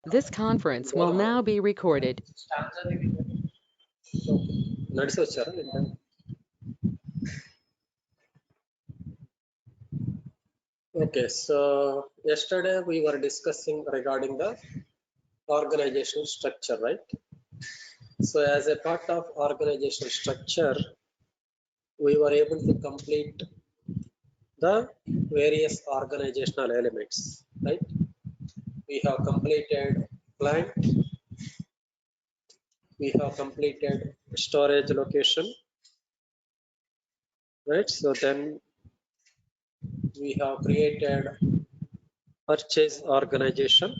This conference will now be recorded. Okay, so yesterday we were discussing regarding the organizational structure, right? So as a part of organizational structure, we were able to complete the various organizational elements, right? We have completed plant, we have completed storage location, right? So then we have created purchase organization,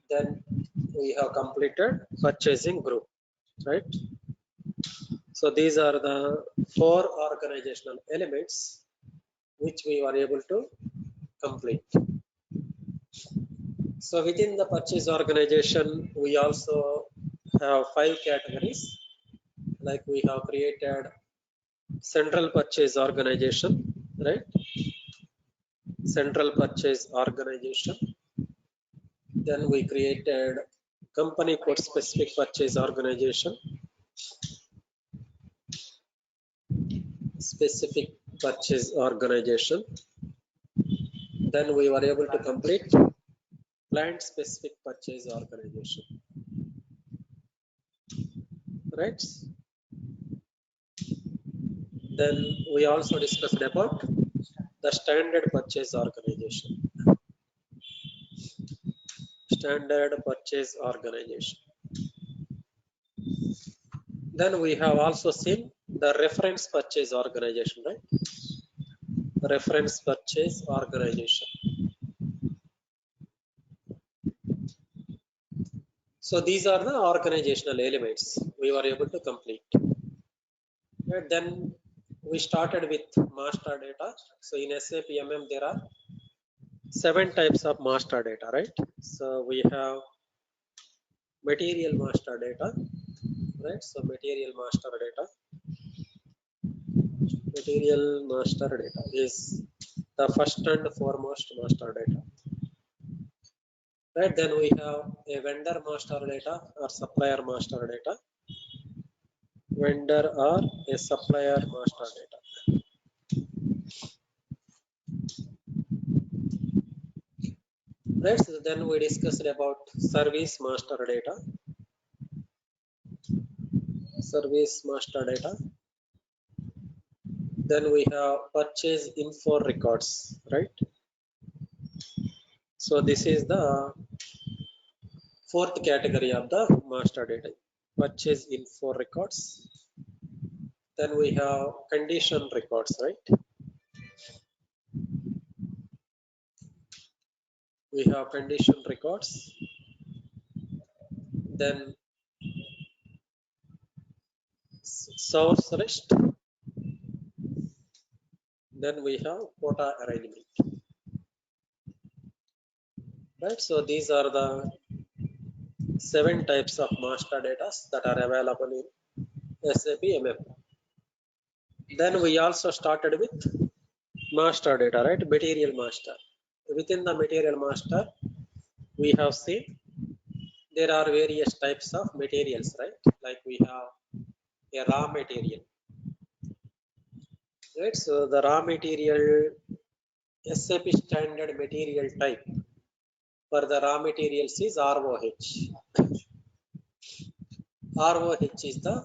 then we have completed purchasing group, right? So these are the four organizational elements which we were able to complete. So within the purchase organization, we also have 5 categories. Like we have created central purchase organization, right? Central purchase organization. Then we created company code specific purchase organization, specific purchase organization. Then we were able to complete plant specific purchase organization, right? Then we also discussed about the standard purchase organization. Standard purchase organization. Then we have also seen the reference purchase organization, right? Reference purchase organization. So these are the organizational elements we were able to complete. And then we started with master data. So in SAP MM there are 7 types of master data, right? So we have material master data, right? So material master data is the first and foremost master data, right? Then we have a vendor master data or supplier master data, vendor or a supplier master data, right? So then we discussed about service master data, then we have purchase info records, right? So this is the fourth category of the master data, purchase info records. Then we have condition records, right? We have condition records. Then source list. Then we have quota arrangement, right? So these are the 7 types of master data that are available in SAP MM. Then we also started with master data, right? Material master. Within the material master, we have seen there are various types of materials, right? Like we have a raw material, right? So the raw material, SAP standard material type for the raw materials is ROH. ROH is the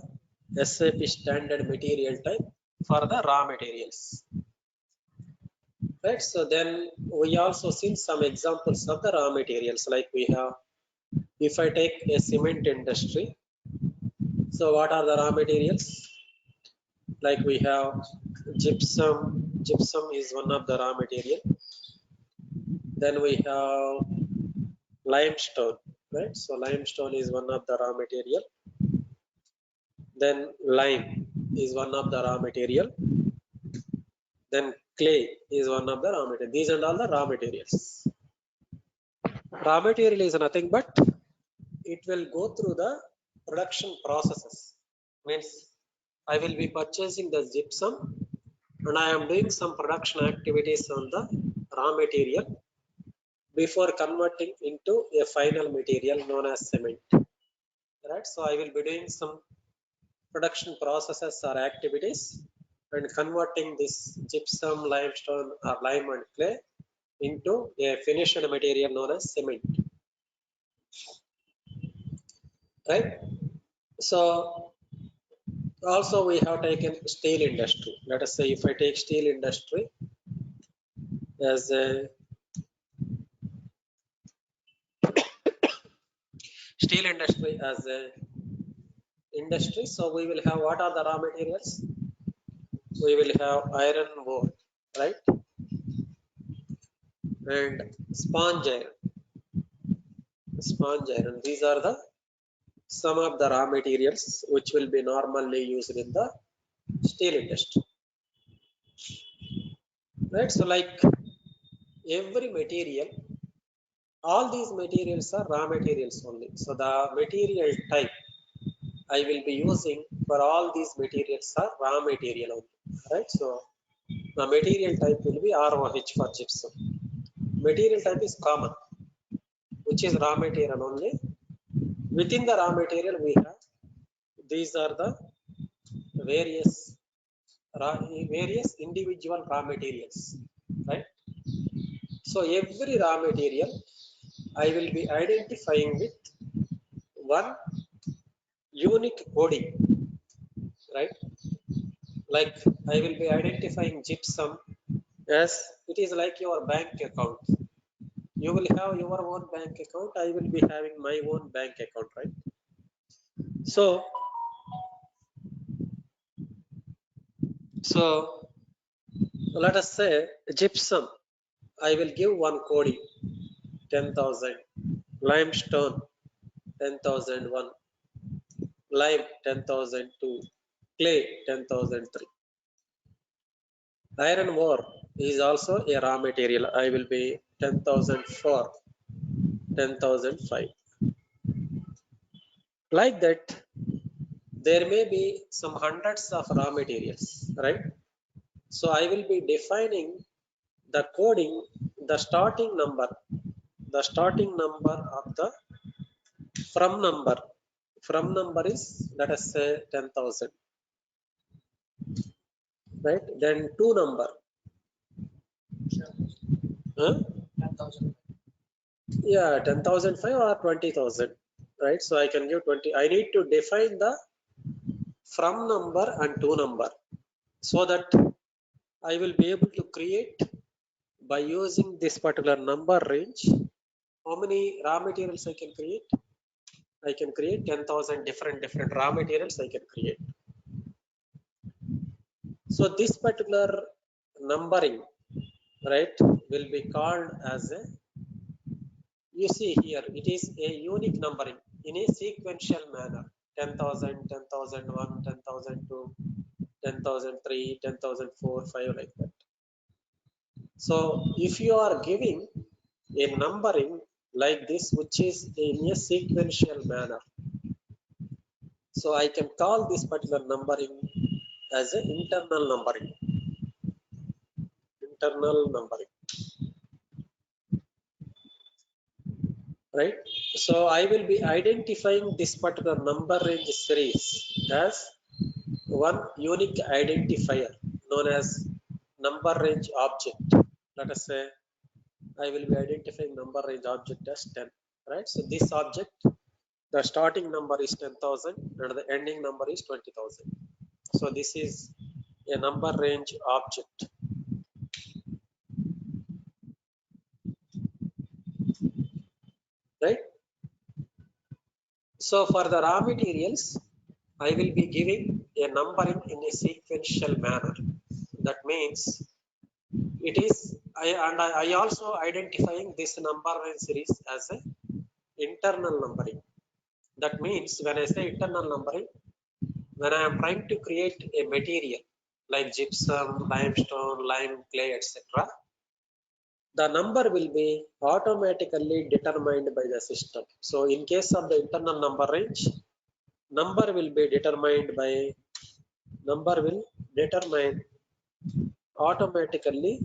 SAP standard material type for the raw materials, right? So then we also seen some examples of the raw materials, like we have, if I take a cement industry, so what are the raw materials? Like we have gypsum is one of the raw material. Then we have limestone, right? So limestone is one of the raw material. Then lime is one of the raw material. Then clay is one of the raw material. These are all the raw materials. Raw material is nothing but it will go through the production processes. Means I will be purchasing the gypsum, and I am doing some production activities on the raw material before converting into a final material known as cement. Right, so I will be doing some production processes or activities and converting this gypsum, limestone or lime and clay into a finished material known as cement. Right, so also we have taken steel industry. Let us say if I take steel industry as a steel industry as a industry, so we will have, what are the raw materials? We will have iron ore, right, and sponge iron. Sponge iron, these are the some of the raw materials which will be normally used in the steel industry. Right, so like every material, all these materials are raw materials only. So the material type I will be using for all these materials are raw material only. Right, so the material type will be ROH for gypsum. Material type is common, which is raw material only. Within the raw material we have, these are the various various individual raw materials, right? So every raw material I will be identifying with one unique coding, right? Like I will be identifying gypsum as it is like your bank account. You will have your own bank account, I will be having my own bank account, right? So let us say gypsum, I will give one coding 10,000, limestone 10,001, lime 10,002, clay 10,003. Iron ore is also a raw material. I will be 10,004, 10,005. Like that, there may be some hundreds of raw materials, right? So I will be defining the coding, the starting number of the from number. From number is, let us say 10,000, right? Then two number, huh? Yeah, 10,005 or 20,000, right? So I can give 20. I need to define the from number and to number so that I will be able to create by using this particular number range. How many raw materials I can create? I can create 10,000 different raw materials I can create. So this particular numbering, right, will be called as a, you see here, it is a unique numbering in a sequential manner. 10,000, 10,001, 10,002, 10,003, 10,004, 5, like that. So if you are giving a numbering like this, which is in a sequential manner, so I can call this particular numbering as an internal numbering. Internal numbering, right? So I will be identifying this particular number range series as one unique identifier known as number range object. Let us say I will be identifying number range object as 10, right? So this object, the starting number is 10,000 and the ending number is 20,000. So this is a number range object, right? So for the raw materials, I will be giving a numbering in a sequential manner. That means it is, I also identifying this number range series as a internal numbering. That means when I say internal numbering, when I am trying to create a material like gypsum, limestone, lime, clay, etc., the number will be automatically determined by the system. So in case of the internal number range, number will be determined by, number will determine automatically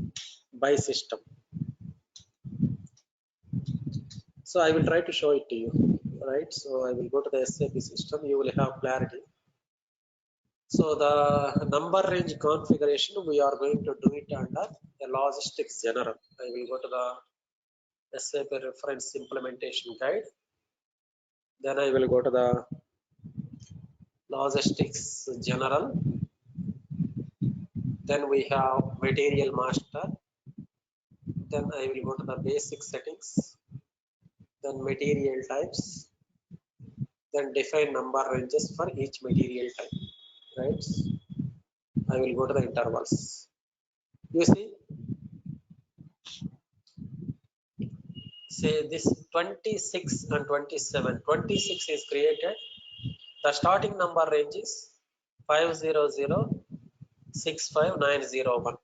by system. So I will try to show it to you, right? So I will go to the SAP system. You will have clarity. So the number range configuration, we are going to do it under the logistics general. I will go to the SAP reference implementation guide. Then I will go to the logistics general. Then we have material master. Then I will go to the basic settings. Then material types. Then define number ranges for each material type. Right? I will go to the intervals. You see, say this 26 and 27. 26 is created. The starting number range is 500,65901.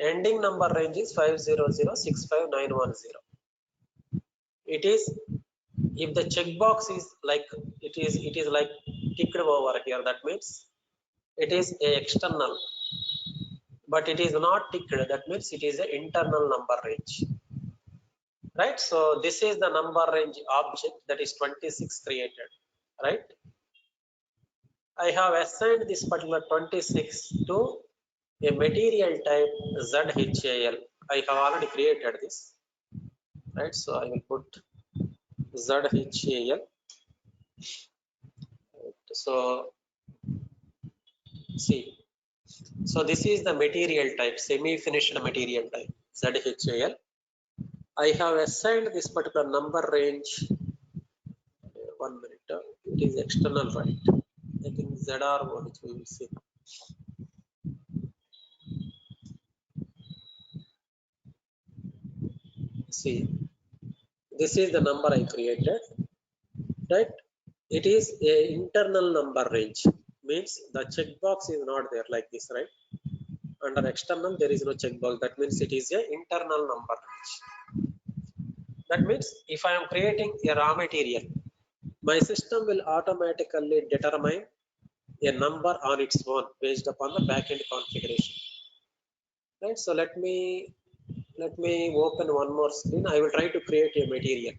Ending number range is 500,65910. It is, if the checkbox is like it is like ticked over here, that means it is a external, but it is not ticked, that means it is an internal number range, right? So this is the number range object, that is 26 created, right? I have assigned this particular 26 to a material type ZHAL. I have already created this, right? So I will put ZHAL. So see, so this is the material type, semi-finished material type ZHAL. I have assigned this particular number range. 1 minute. It is external, right? I think ZR, which we will see. See, this is the number I created, right? It is a internal number range. Means the checkbox is not there like this, right? Under external there is no checkbox. That means it is a internal number range. That means if I am creating a raw material, my system will automatically determine a number on its own based upon the backend configuration. Right. So let me open one more screen. I will try to create a material.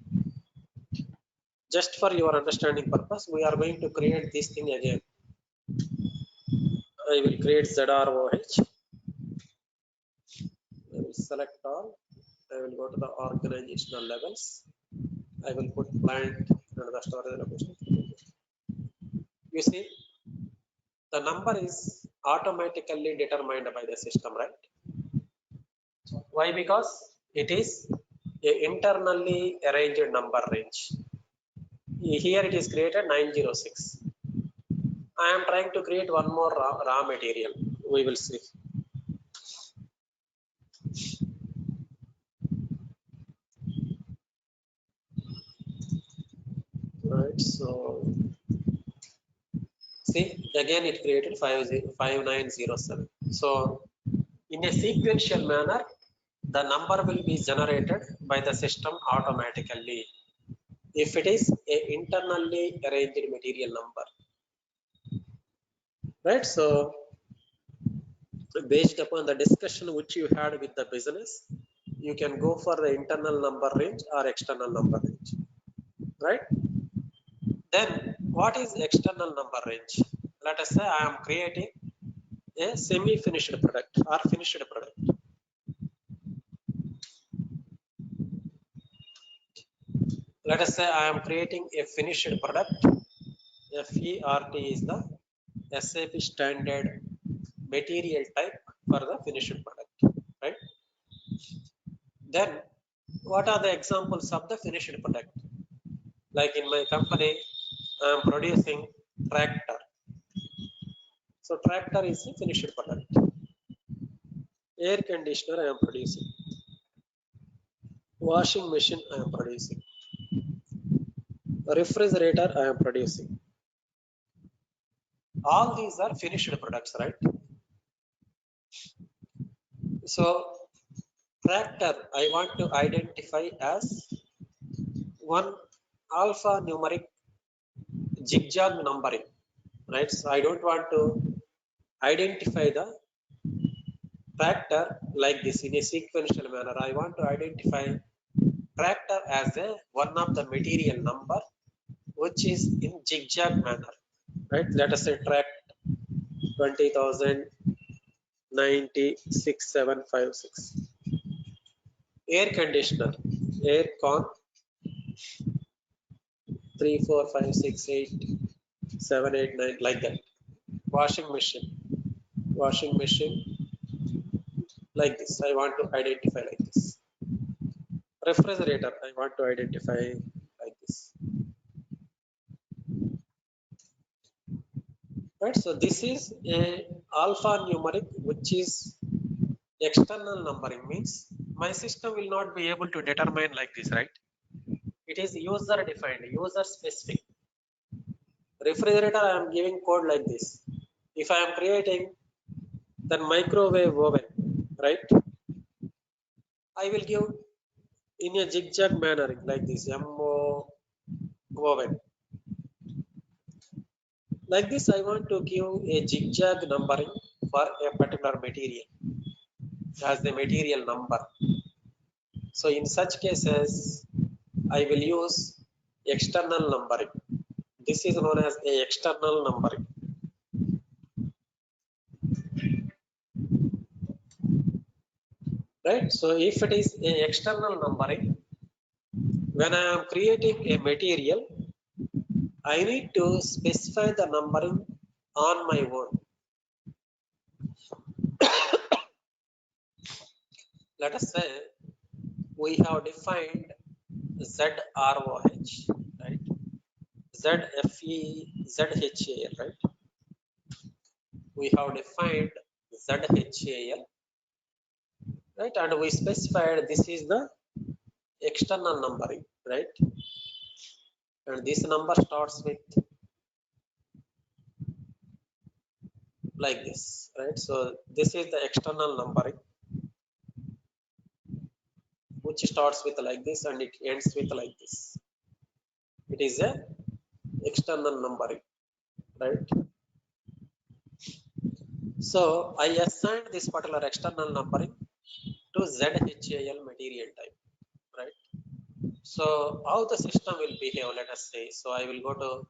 Just for your understanding purpose, we are going to create this thing again. I will create ZROH. I will select all. I will go to the organizational levels. I will put plant and the storage location. You see, the number is automatically determined by the system, right? Why? Because it is a internally arranged number range. Here it is created 906. I am trying to create one more raw material. We will see. Right. So see, again it created 5907. So in a sequential manner, the number will be generated by the system automatically if it is a internally arranged material number, right? So based upon the discussion which you had with the business, you can go for the internal number range or external number range, right? Then what is external number range? Let us say I am creating a semi-finished product or finished product. Let us say I am creating a finished product. FERT is the SAP standard material type for the finished product, right? Then what are the examples of the finished product? Like in my company, I am producing tractor. So tractor is a finished product. Air conditioner I am producing. Washing machine I am producing. Refrigerator I am producing. All these are finished products, right? So tractor I want to identify as one alphanumeric zigzag numbering, right? So I don't want to identify the tractor like this in a sequential manner. I want to identify tractor as a one of the material number which is in zigzag manner, right? Let us say track 20,096,756. Air conditioner, air con 3, 4, 5, 6, 8, 7, 8, 9, like that. Washing machine like this. I want to identify like this. Refrigerator, I want to identify like this. Right, so this is a alphanumeric, which is external numbering, means my system will not be able to determine like this, right? It is user defined, user specific. Refrigerator, I am giving code like this. If I am creating the microwave oven, right? I will give in a zigzag manner like this, MO oven. Like this, I want to give a zigzag numbering for a particular material as the material number. So in such cases, I will use external numbering. This is known as a external numbering. Right? So if it is a external numbering, when I am creating a material, I need to specify the numbering on my own. Let us say we have defined ZROH, right? ZHAL, right? We have defined ZHAL, right? And we specified this is the external numbering, right? And this number starts with like this, right? So this is the external numbering, which starts with like this and it ends with like this. It is a external numbering, right? So I assigned this particular external numbering to ZHAL material type, right? So how the system will behave, let us say. So I will go to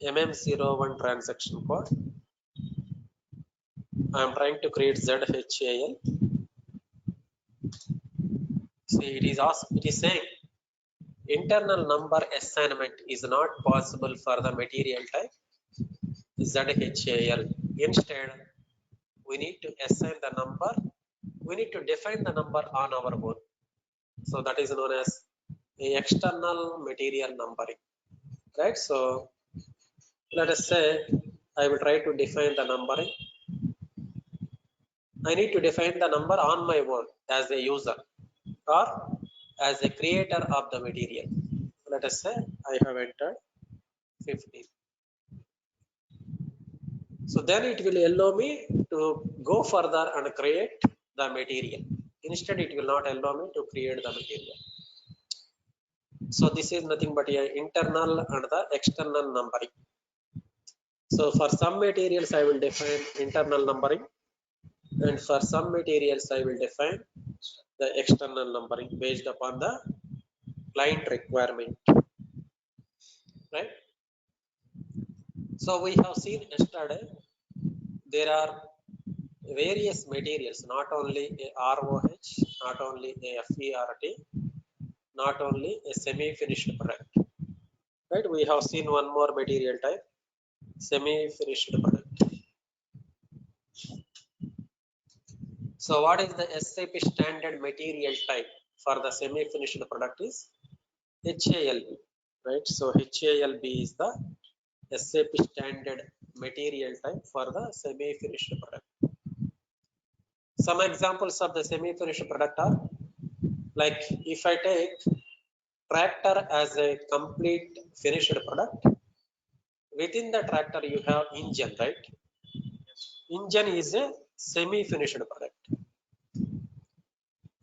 MM01 transaction code. I am trying to create ZHAL. See, it is saying internal number assignment is not possible for the material type ZHAL. Instead, we need to assign the number. We need to define the number on our own. So that is known as a external material numbering, right? So let us say I will try to define the numbering. I need to define the number on my own as a user or as a creator of the material. Let us say I have entered 15. So then it will allow me to go further and create the material. Instead, it will not allow me to create the material. So this is nothing but a internal and the external numbering. So for some materials, I will define internal numbering, and for some materials, I will define the external numbering based upon the client requirement, right? So we have seen yesterday there are various materials, not only a ROH, not only a FERT, not only a semi-finished product, right? We have seen one more material type, semi-finished product. So what is the SAP standard material type for the semi-finished product is HALB, right? So HALB is the SAP standard material type for the semi-finished product. Some examples of the semi-finished product are like if I take tractor as a complete finished product, within the tractor you have engine, right? Engine is a semi-finished product.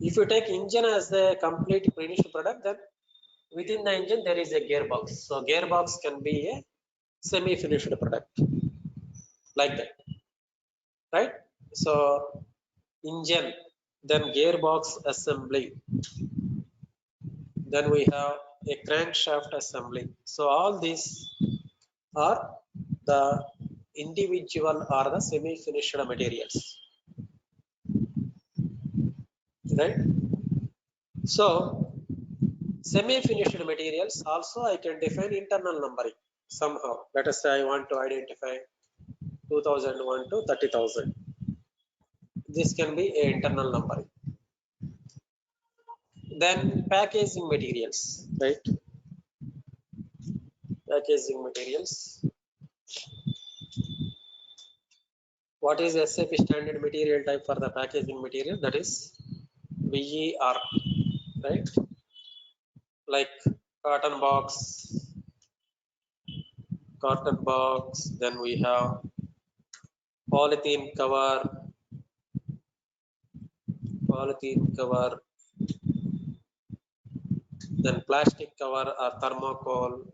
If you take engine as a complete finished product, then within the engine there is a gearbox. So gearbox can be a semi-finished product, like that, right? So engine, then gearbox assembly, then we have a crankshaft assembly. So all these are the individual or the semi-finished materials, right? So semi-finished materials also I can define internal numbering somehow. Let us say I want to identify 2001 to 30,000. This can be a internal numbering. Then packaging materials, right? Packaging materials. What is SAP standard material type for the packaging material? That is VER, right? Like carton box, then we have polythene cover, then plastic cover or thermocol,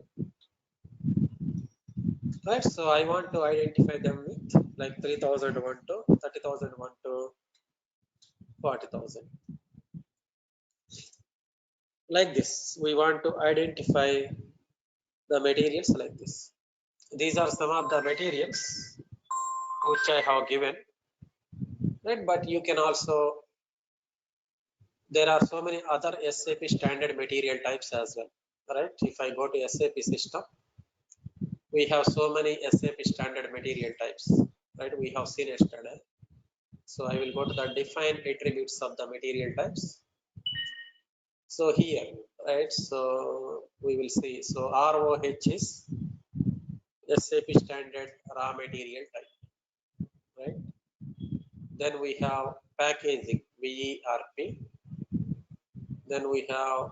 right? So I want to identify them with like 3001 to 30,001 to 40,000. Like this, we want to identify the materials like this. These are some of the materials which I have given, right? But you can also, there are so many other SAP standard material types as well, right? If I go to SAP system, we have so many SAP standard material types, right? We have seen yesterday. So I will go to the define attributes of the material types. So here, right? So we will see. So ROH is SAP standard raw material type, right? Then we have packaging, VERP. Then we have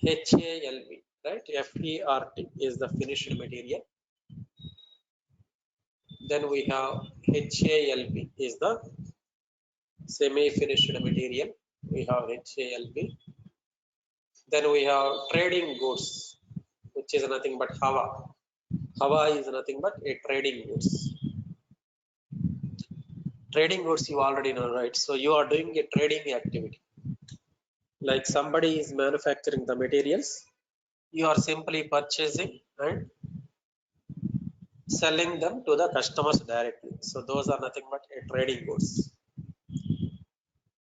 HALB, right? FERT is the finished material. Then we have HALB is the semi-finished material. We have HALB. Then we have trading goods, which is nothing but HAVA. HAVA is nothing but a trading goods. Trading goods you already know, right? So you are doing a trading activity. Like somebody is manufacturing the materials, you are simply purchasing and selling them to the customers directly. So those are nothing but a trading goods.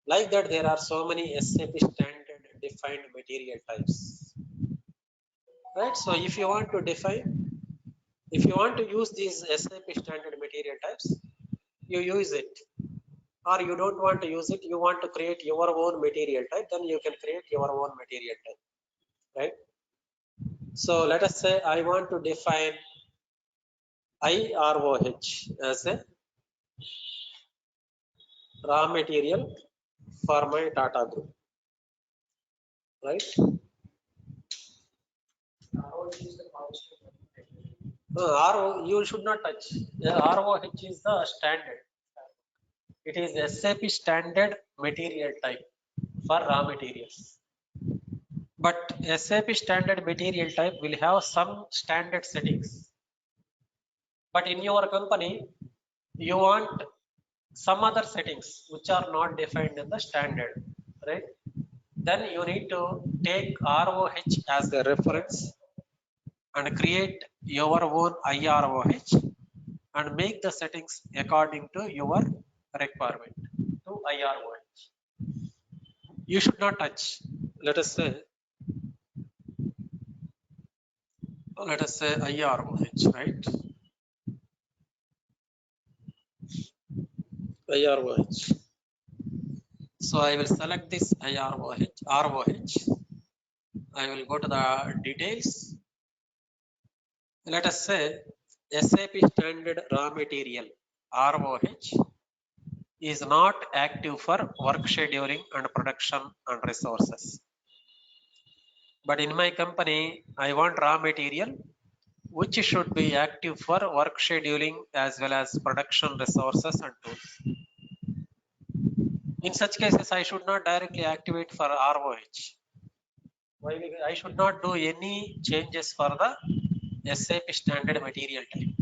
Like that, there are so many SAP standard defined material types, right? So if you want to define, if you want to use these SAP standard material types, you use it. Or you don't want to use it, you want to create your own material type, then you can create your own material type, right? So let us say I want to define IROH as a raw material for my Tata group, right? You should not touch. ROH is the standard. It is SAP standard material type for raw materials. But SAP standard material type will have some standard settings. But in your company, you want some other settings which are not defined in the standard, right? Then you need to take ROH as a reference and create your own IROH and make the settings according to your requirement to IROH. You should not touch. Let us say IROH, right? IROH. So I will select this ROH. I will go to the details. Let us say SAP standard raw material ROH is not active for work scheduling and production and resources. But in my company, I want raw material which should be active for work scheduling as well as production resources and tools. In such cases, I should not directly activate for ROH. I should not do any changes for the SAP standard material type.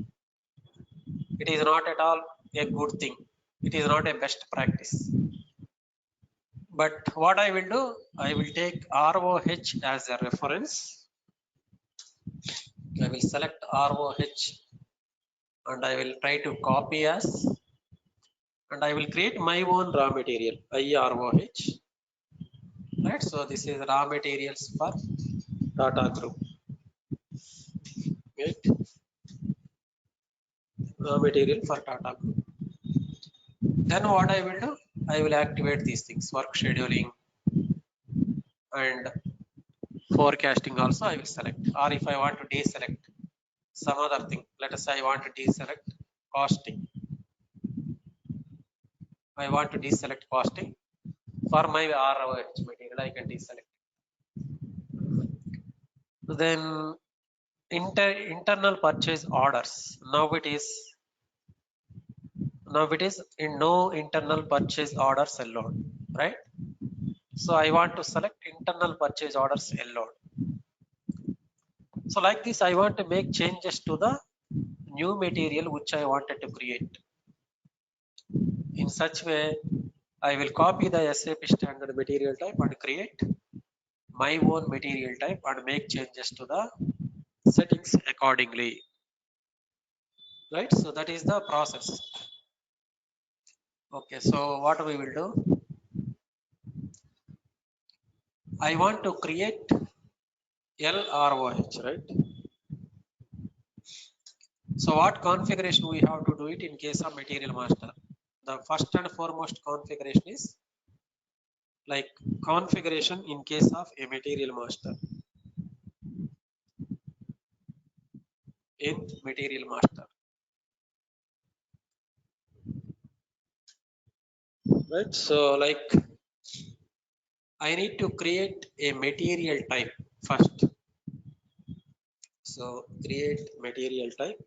It is not at all a good thing. it is not a best practice. But what I will do, I will take ROH as a reference. I will select ROH and I will try to copy as, and I will create my own raw material IROH. Right, so this is raw materials for Tata Group. Right, raw material for Tata Group. Then what I will do, I will activate these things, work scheduling and forecasting also I will select. Or if I want to deselect some other thing, let us say I want to deselect costing. I want to deselect costing for my ROH material, I can deselect. Then internal purchase orders. Now it is in no internal purchase orders allowed, right? So I want to select internal purchase orders allowed. So like this, I want to make changes to the new material which I wanted to create. In such way, I will copy the SAP standard material type and create my own material type and make changes to the settings accordingly. Right, so that is the process. Okay, so what we will do, I want to create LROH, right? So what configuration we have to do it in case of material master? The first and foremost configuration is like configuration in case of a material master. In material master, right? So like I need to create a material type first. So create material type.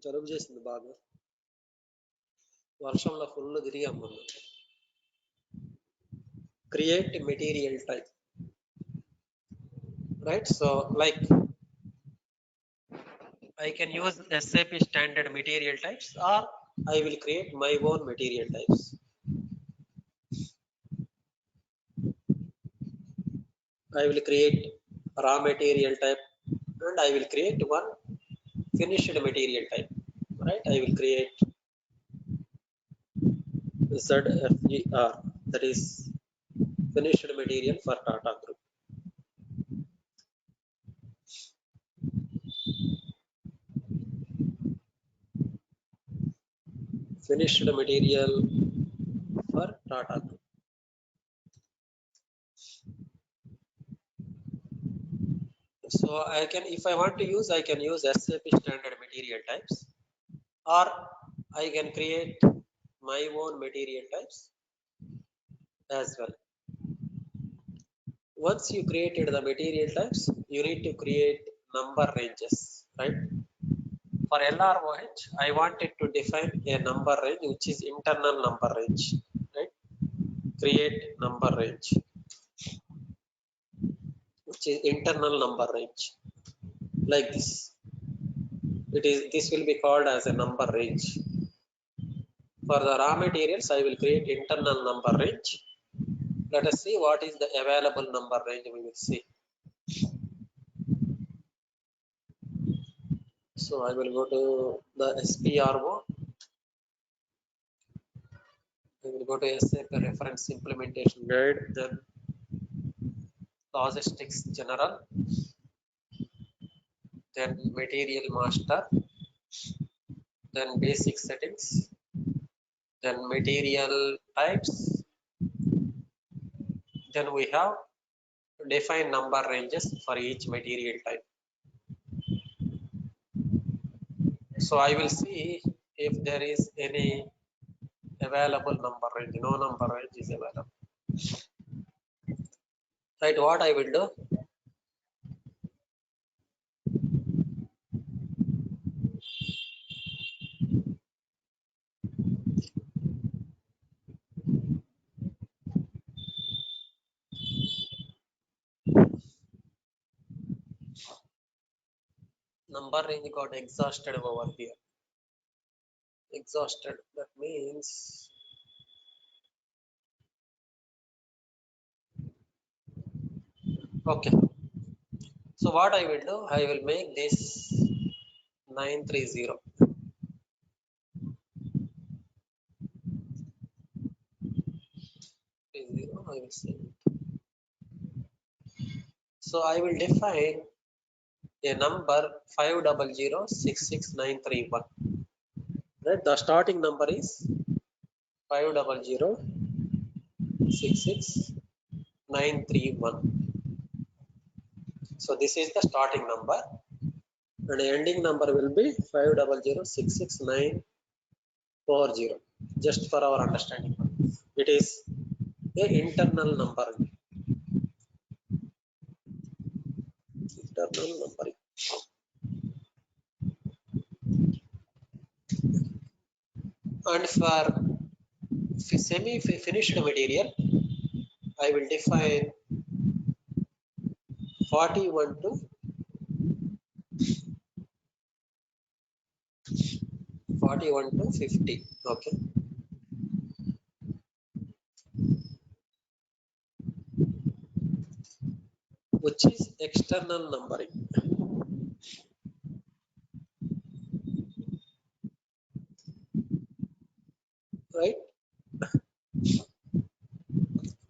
జలుబు చేసింది బాగా, వర్షంలో full తిరిగాం మొన్న. Create material type, right? So like I can use SAP standard material types or I will create my own material types. I will create raw material type and I will create one finished material type, right? I will create ZFER, that is finished material for Tata Group. Finished material for Tata Group. So I can, if I want to use, I can use SAP standard material types or I can create my own material types as well. Once you created the material types, you need to create number ranges, right? For LROH, I wanted to define a number range which is internal number range, right? Create number range, which is internal number range, like this. This will be called as a number range. For the raw materials, I will create internal number range. Let us see what is the available number range. We will see. So I will go to the SPRO. I will go to SAP reference implementation guide, then logistics general, then material master, then basic settings, then material types, then we have define number ranges for each material type. So I will see if there is any available number range. No number range is available. Right, what I will do, number range got exhausted over here. Exhausted, that means okay. So what I will do, I will make this 930. 30, I will say. So I will define a number 500,66931. Right, the starting number is 500,66931. So this is the starting number, and the ending number will be 500,66940. Just for our understanding, it is a internal number. Internal numbering. And for semi-finished material, I will define 41 to 50. Okay, which is external numbering. Right,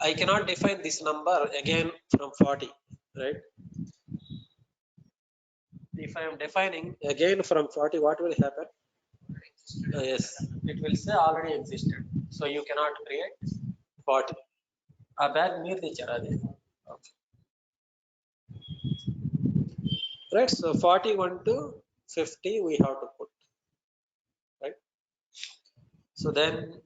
I cannot define this number again from 40. Right, if I am defining again from 40, what will happen? Yes, it will say already existed, so you cannot create 40. A bag near the charade. Okay. Right, so 41 to 50 we have to put. Right, so then,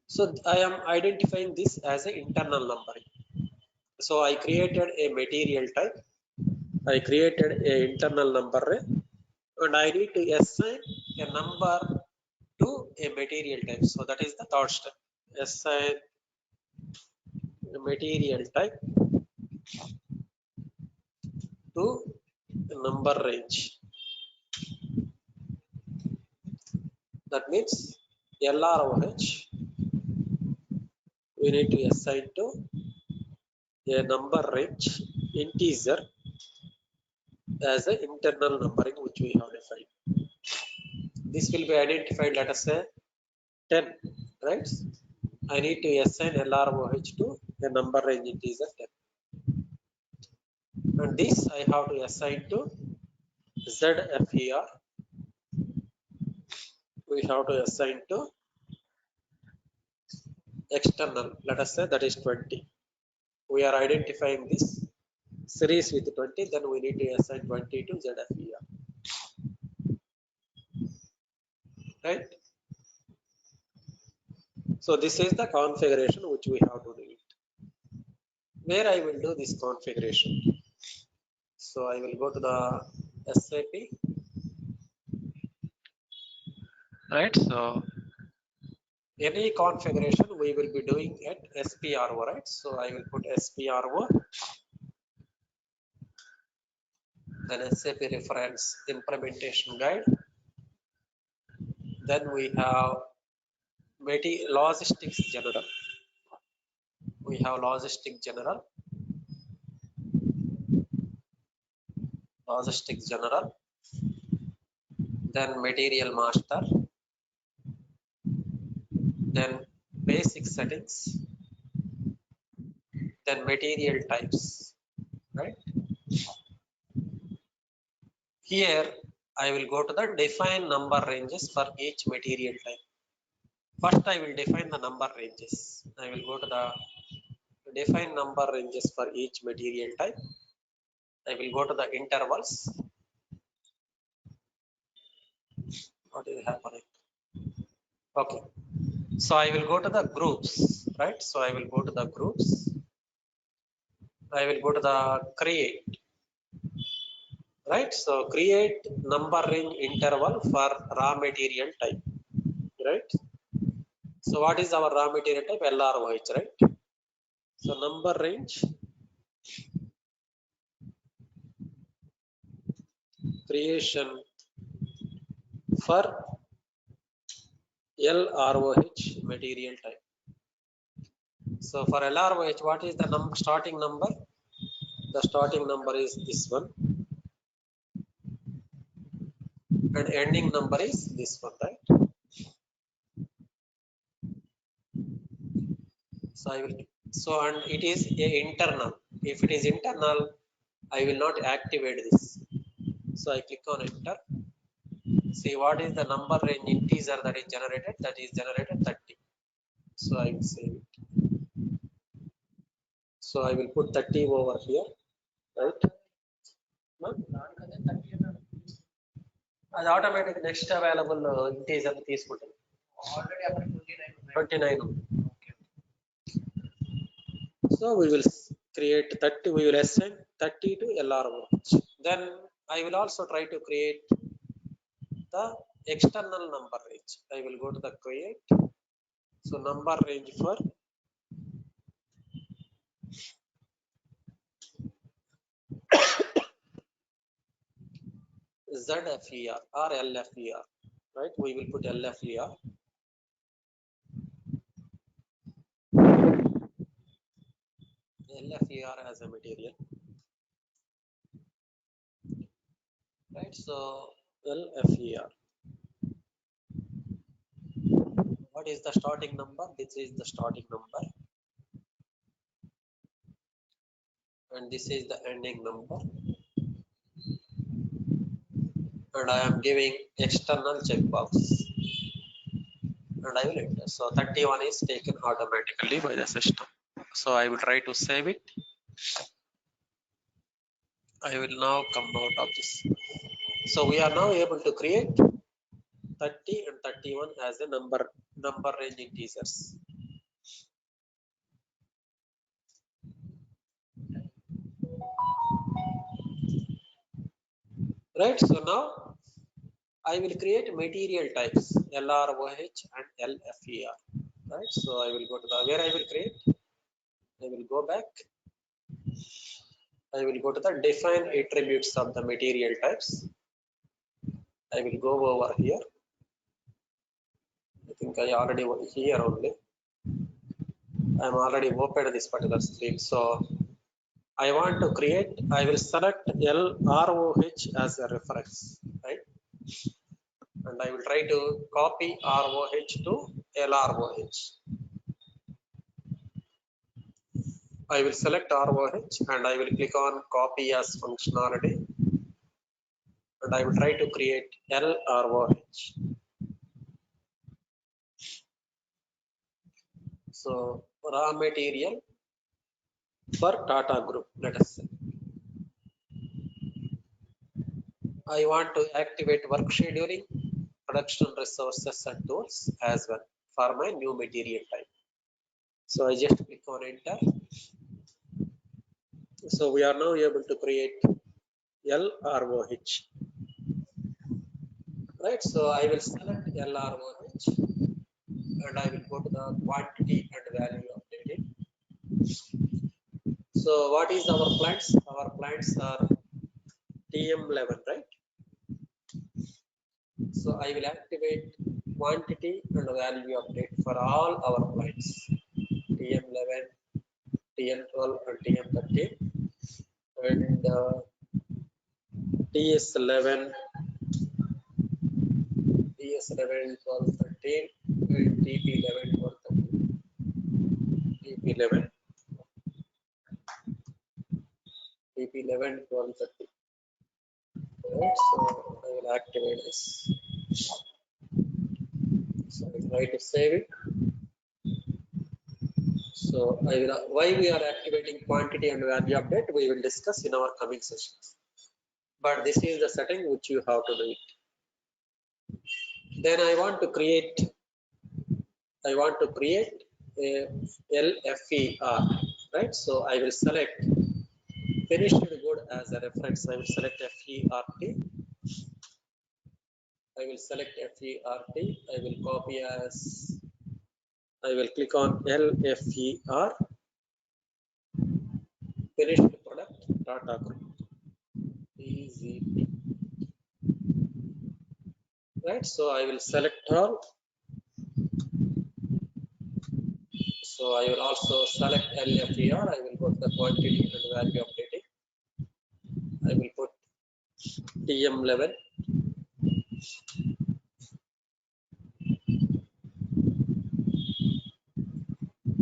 so I am identifying this as an internal numbering. So I created a material type, I created an internal number array, and I need to assign a number to a material type. So that is the third step. Assign a material type to a number range. That means LROH we need to assign to a number range integer as an internal numbering which we have defined. This will be identified, let us say 10, right? I need to assign LROH to a number range integer 10. And this I have to assign to ZFER. We have to assign to external, let us say that is 20. We are identifying this series with 20, then we need to assign 20 to ZFER. Right? So this is the configuration which we have to do it. Where I will do this configuration? So I will go to the SAP. Right, so any configuration we will be doing at SPRO, right? So I will put SPRO, then SAP reference implementation guide. Then we have logistics general. We have logistics general, then material master, then basic settings, then material types. Right, here I will go to the define number ranges for each material type. First I will define the number ranges. I will go to the define number ranges for each material type. I will go to the intervals. What is happening? Okay, so I will go to the groups. Right, so I will go to the groups. I will go to the create. Right, so create number range interval for raw material type. Right, so what is our raw material type? LROH. Right, so number range creation for LROH material type. So for LROH, what is the starting number? The starting number is this one, and ending number is this one, right? So I will. So and it is a internal. If it is internal, I will not activate this. So I click on enter. See what is the number range integer that is generated? That is generated 30. So I will save it. So I will put 30 over here, right? అది automatic next available integer తీసుకుంటుంది already 29. So we will create 30, we will assign 30 to LROH. Then I will also try to create the external number range. I will go to the create. So number range for ZFER or LFER, right? We will put LFER. LFER as a material, right? So LFER. What is the starting number? This is the starting number, and this is the ending number, and I am giving external checkbox, and I will enter. So 31 is taken automatically by the system. So I will try to save it. I will now come out of this. So we are now able to create 30 and 31 as a number range integers. Right. So now I will create material types LROH and LFER. Right. So I will go to the where I will create. I will go back. I will go to the define attributes of the material types. I will go over here. I think I already here only. I'm already opened this particular stream. So I want to create. I will select LROH as a reference, right? And I will try to copy ROH to LROH. I will select ROH and I will click on copy as functionality, and I will try to create LROH. So raw material for Tata Group, let us say. I want to activate work scheduling, production resources and tools as well for my new material type. So I just click on enter. So we are now able to create LROH. Right, so I will select LROH and I will go to the quantity and value updated. So what is our plants? Our plants are TM11, right? So I will activate quantity and value update for all our plants, TM11, TM12 and TM13, and TS11, TS11, 12, 13, and TP11, 12, 13, TP11, TP11, 12, 13. Right, so I will activate this. So I will try to save it. So I will, why we are activating quantity and value update, we will discuss in our coming sessions. But this is the setting which you have to do it. Then I want to create a LFER, right? So I will select finished good as a reference. I will select FERT. I will select FERT. I will copy as, I will click on LFER, finished product, Tata Group, EZP. right? So I will select all. So I will also select LFER. I will put the quantity and value updating. I will put TM level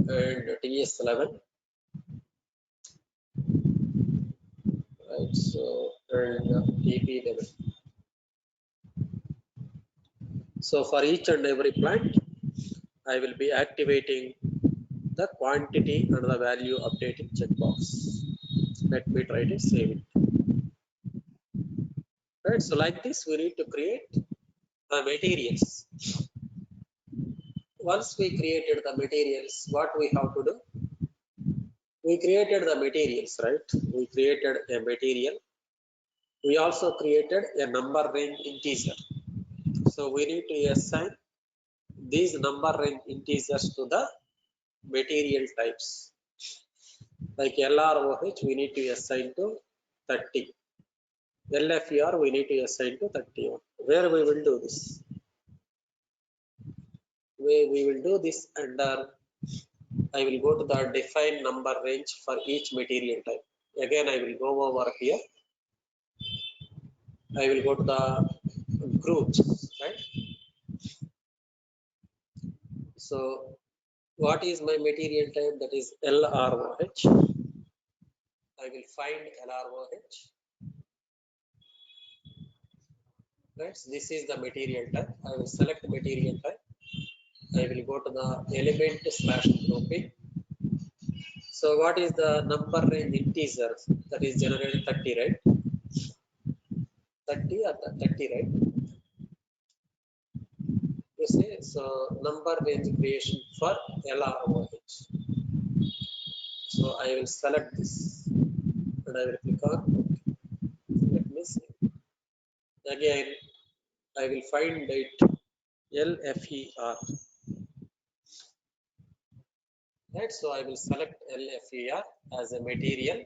and TS level, right? So and TP level. So for each and every plant, I will be activating the quantity and the value updating checkbox. Let me try to save it. Right. So like this, we need to create the materials. Once we created the materials, what we have to do? We created the materials, right? We created a material. We also created a number range integer. So we need to assign these number range integers to the material types. Like LROH, we need to assign to 30. LFER, we need to assign to 31. Where we will do this? We will do this under, I will go to the define number range for each material type. Again, I will go over here. I will go to the groups, right? So what is my material type? That is LROH. I will find LROH. Right? So this is the material type. I will select material type. I will go to the element slash grouping. So what is the number range integer that is generated 30, right? 30 or 30, right? You see, so number range creation for LROH. So I will select this and I will click on, let me see. Again, I will find it LFER. Right, so I will select LFER as a material.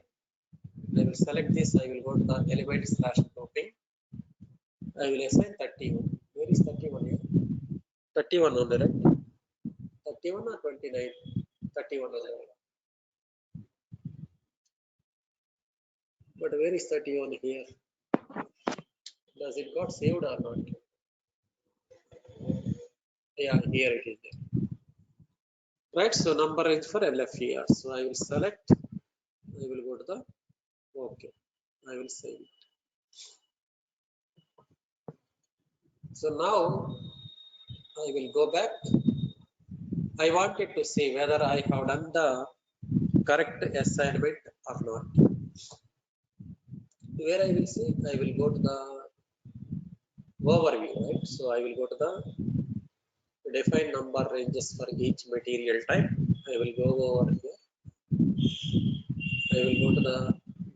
I will select this. I will go to the element slash grouping. I will assign 31. Where is 31 here? 31 on the right. 31 or 29? 31 on the right. But where is 31 here? Does it got saved or not? Yeah, here it is there. Right, so number range for LFER. So I will select. I will go to the OK. I will save it. So now I will go back. I wanted to see whether I have done the correct assignment or not. Where I will see, I will go to the overview, right? So I will go to the define number ranges for each material type. I will go over here. I will go to the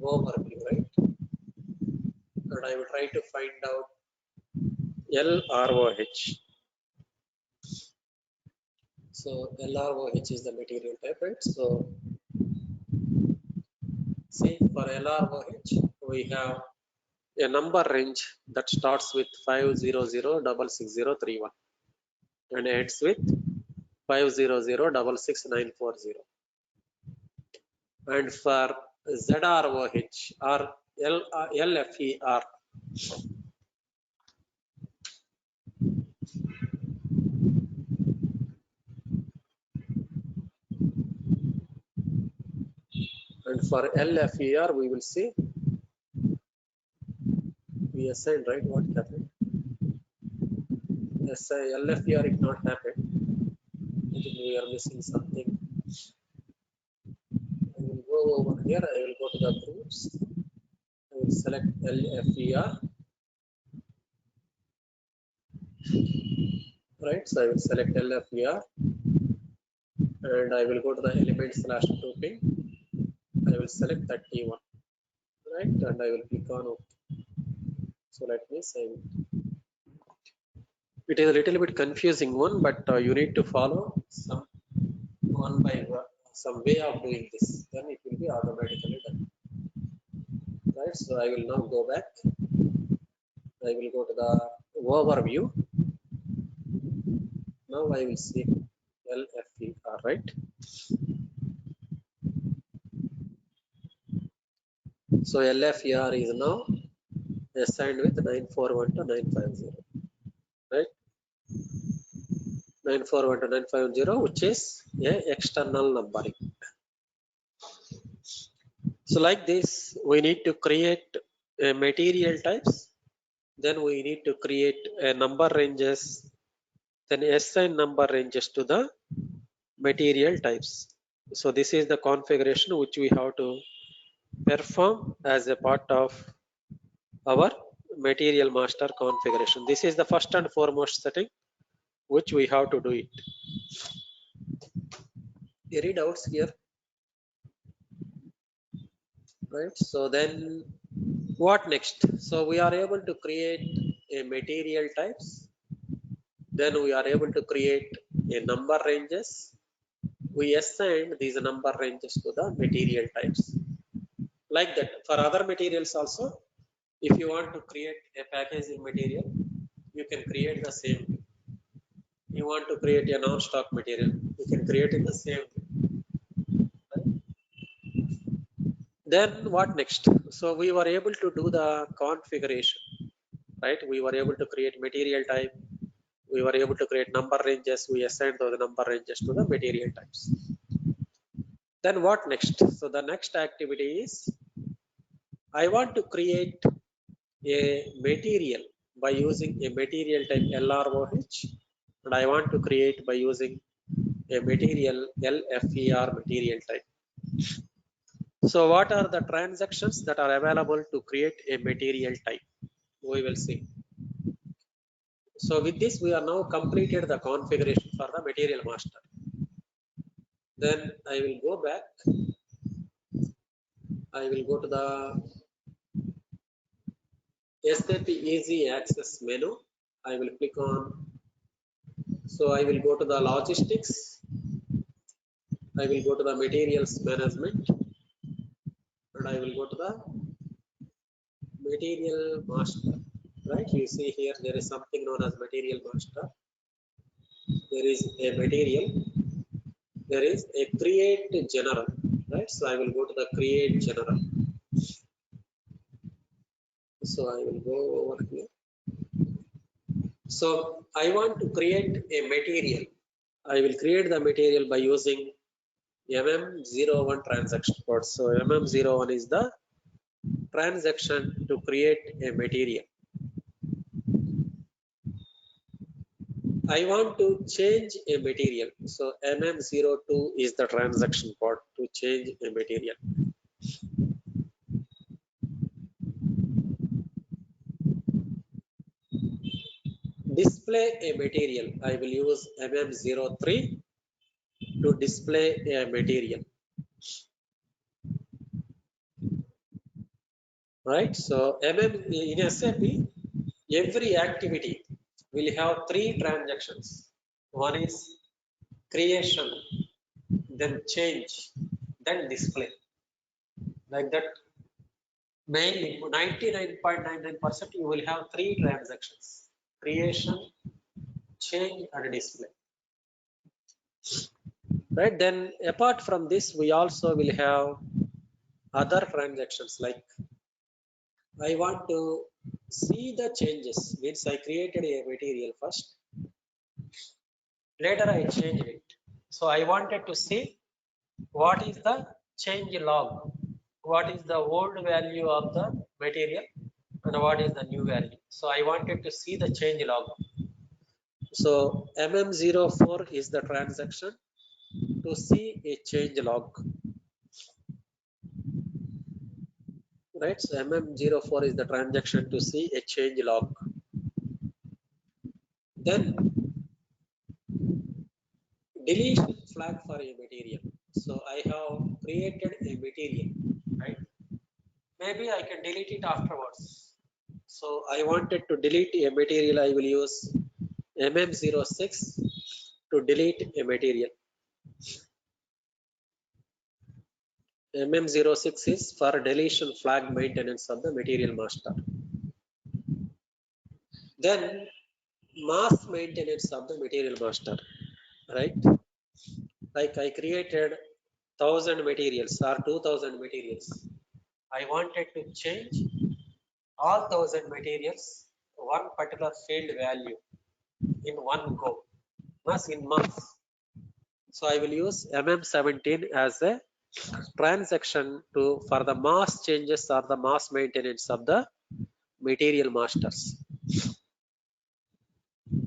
overview, right? And I will try to find out LROH. So LROH is the material type, right? So see, for LROH, we have a number range that starts with 500666031 and ends with 500666940. And for ZROH or LFER, and for LFER, we will see we assigned, right? What happened? Yes, LFER it not happened. I think we are missing something. I will go over here. I will go to the groups. I will select LFER. Right, so I will select LFER and I will go to the element slash grouping. I will select 31, right, and I will click on OK. So let me save it. It is a little bit confusing one, but you need to follow some one by one, some way of doing this. Then it will be automatically done. Right, so I will now go back. I will go to the overview. now I will see LFER, right? So LFER is now assigned with 941 to 950, right? 941 to 950, which is a external numbering. So like this, we need to create material types, then we need to create a number ranges, then assign number ranges to the material types. So this is the configuration which we have to perform as a part of our material master configuration. This is the first and foremost setting which we have to do it. Any doubts here? Right, so then what next? So we are able to create a material types, then we are able to create a number ranges. We assign these number ranges to the material types. Like that, for other materials also, if you want to create a packaging material, you can create the same. You want to create a non-stock material, you can create in the same way. Then what next? So we were able to do the configuration, right? We were able to create material type, we were able to create number ranges, we assigned those number ranges to the material types. Then what next? So the next activity is, I want to create a material by using a material type LROH, and I want to create by using a material LFER material type. So what are the transactions that are available to create a material type? We will see. So with this, we are now completed the configuration for the material master. Then I will go back. I will go to the SAP Easy Access menu. I will click on. So I will go to the logistics. I will go to the materials management, and I will go to the material master. Right? You see here there is something known as material master. There is a material. There is a create general. Right? So I will go to the create general. So I will go over here. So I want to create a material. I will create the material by using MM01 transaction code. So MM01 is the transaction to create a material. I want to change a material. So MM02 is the transaction code to change a material. Display a material. I will use MM03 to display a material. Right? So MM in SAP, every activity will have three transactions. One is creation, then change, then display. Like that, mainly 99.99% you will have three transactions: creation, change, and display. Right? Then apart from this, we also will have other transactions, like I want to see the changes. Means I created a material first, later I changed it. So I wanted to see what is the change log, what is the old value of the material and what is the new value. So I wanted to see the change log. So MM04 is the transaction to see a change log. Right? So MM04 is the transaction to see a change log. Then deletion flag for a material. So I have created a material, right? Maybe I can delete it afterwards. So I wanted to delete a material. I will use MM06 to delete a material. MM06 is for deletion flag maintenance of the material master. Then mass maintenance of the material master, right? Like I created 1000 materials or 2000 materials. I wanted to change all 1000 materials one particular field value in one go, mass in mass. So I will use MM17 as a transaction to for the mass changes or the mass maintenance of the material masters.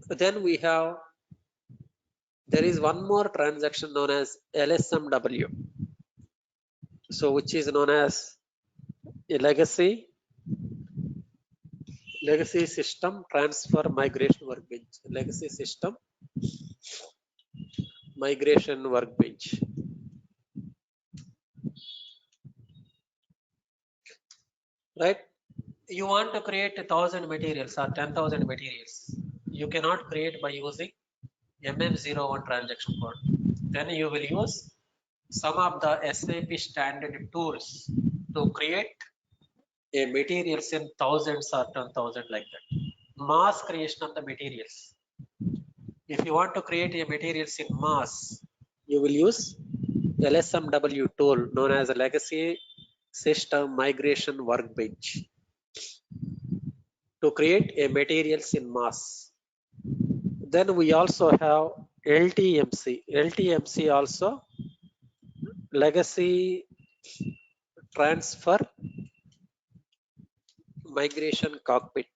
Then we have there is one more transaction known as LSMW. So which is known as a legacy system transfer migration workbench. Legacy system migration workbench. Right? You want to create 1000 materials or 10,000 materials. You cannot create by using MM01 transaction code. Then you will use some of the SAP standard tools to create a materials in thousands or 10,000 like that. Mass creation of the materials. If you want to create a materials in mass, you will use LSMW tool known as a legacy system migration workbench to create a materials in mass. Then we also have LTMC. LTMC also legacy transfer migration cockpit.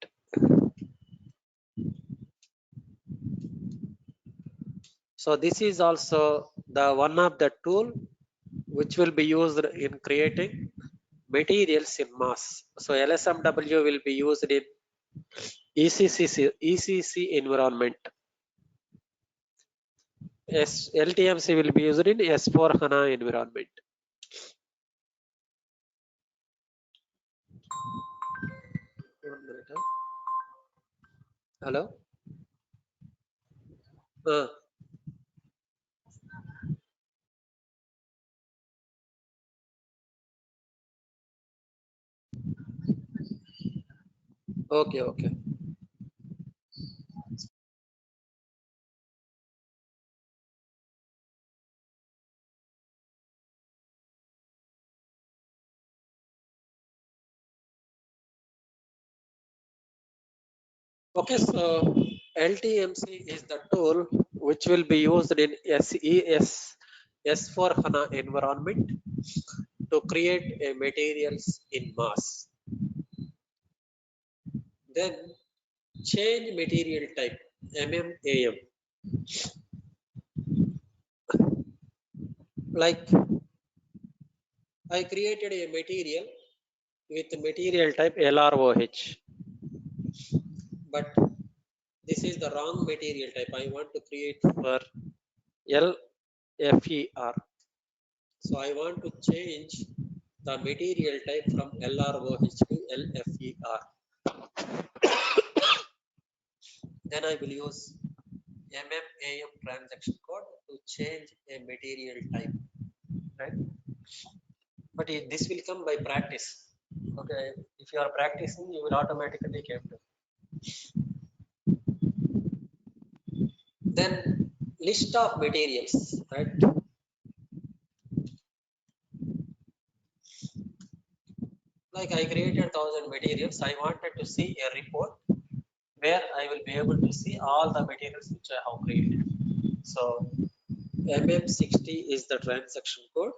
So this is also the one of the tool which will be used in creating materials in mass. So LSMW will be used in ECC environment. LTMC will be used in S4 HANA environment. One minute, huh? Hello? Okay, okay. Okay, so LTMC is the tool which will be used in SES S4 HANA environment to create a materials in mass. Then change material type MMAM. Like I created a material with material type LROH, but this is the wrong material type. I want to create for LFER. So I want to change the material type from LROH to LFER. Then I will use MMAM transaction code to change a material type, right? But this will come by practice. Okay, if you are practicing, you will automatically get to. Then list of materials, right? Like I created 1000 materials. I wanted to see a report where I will be able to see all the materials which I have created. So MM60 is the transaction code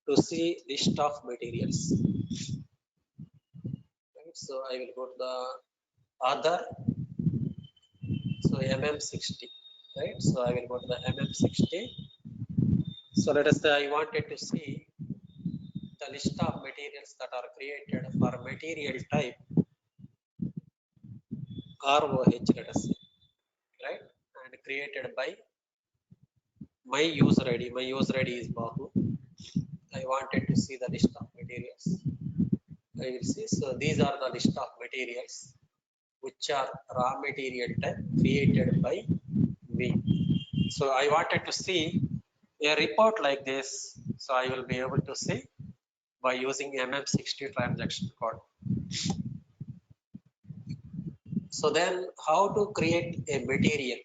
to see list of materials. Right? So I will go to the other. So MM60, right? So I will go to the MM60. So let us say I wanted to see the list of materials that are created for material type ROH, let us say, right? And created by my user ID. My user ID is Bahu. I wanted to see the list of materials. I will see. So these are the list of materials which are raw material type created by me. So I wanted to see a report like this. So I will be able to see by using MM60 transaction code. So then how to create a material?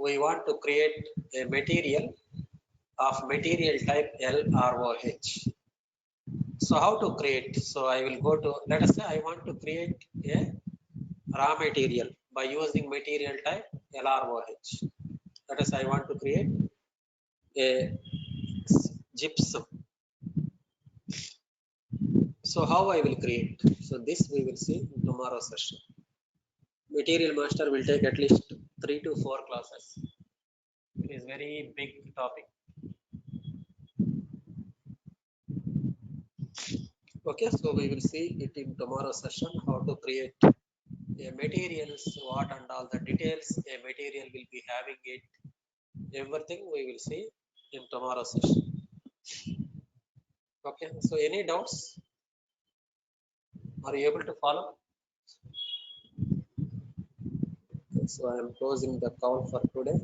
We want to create a material of material type LROH. So how to create? So I will go to, let us say I want to create a raw material by using material type LROH. Let us I want to create a gypsum. So how I will create? So this we will see in tomorrow's session. Material master will take at least 3 to 4 classes. It is very big topic. Okay, so we will see it in tomorrow's session how to create a materials, what and all the details a material will be having it. Everything we will see in tomorrow's session. Okay, so any doubts? Are you able to follow? Okay, so I am closing the call for today.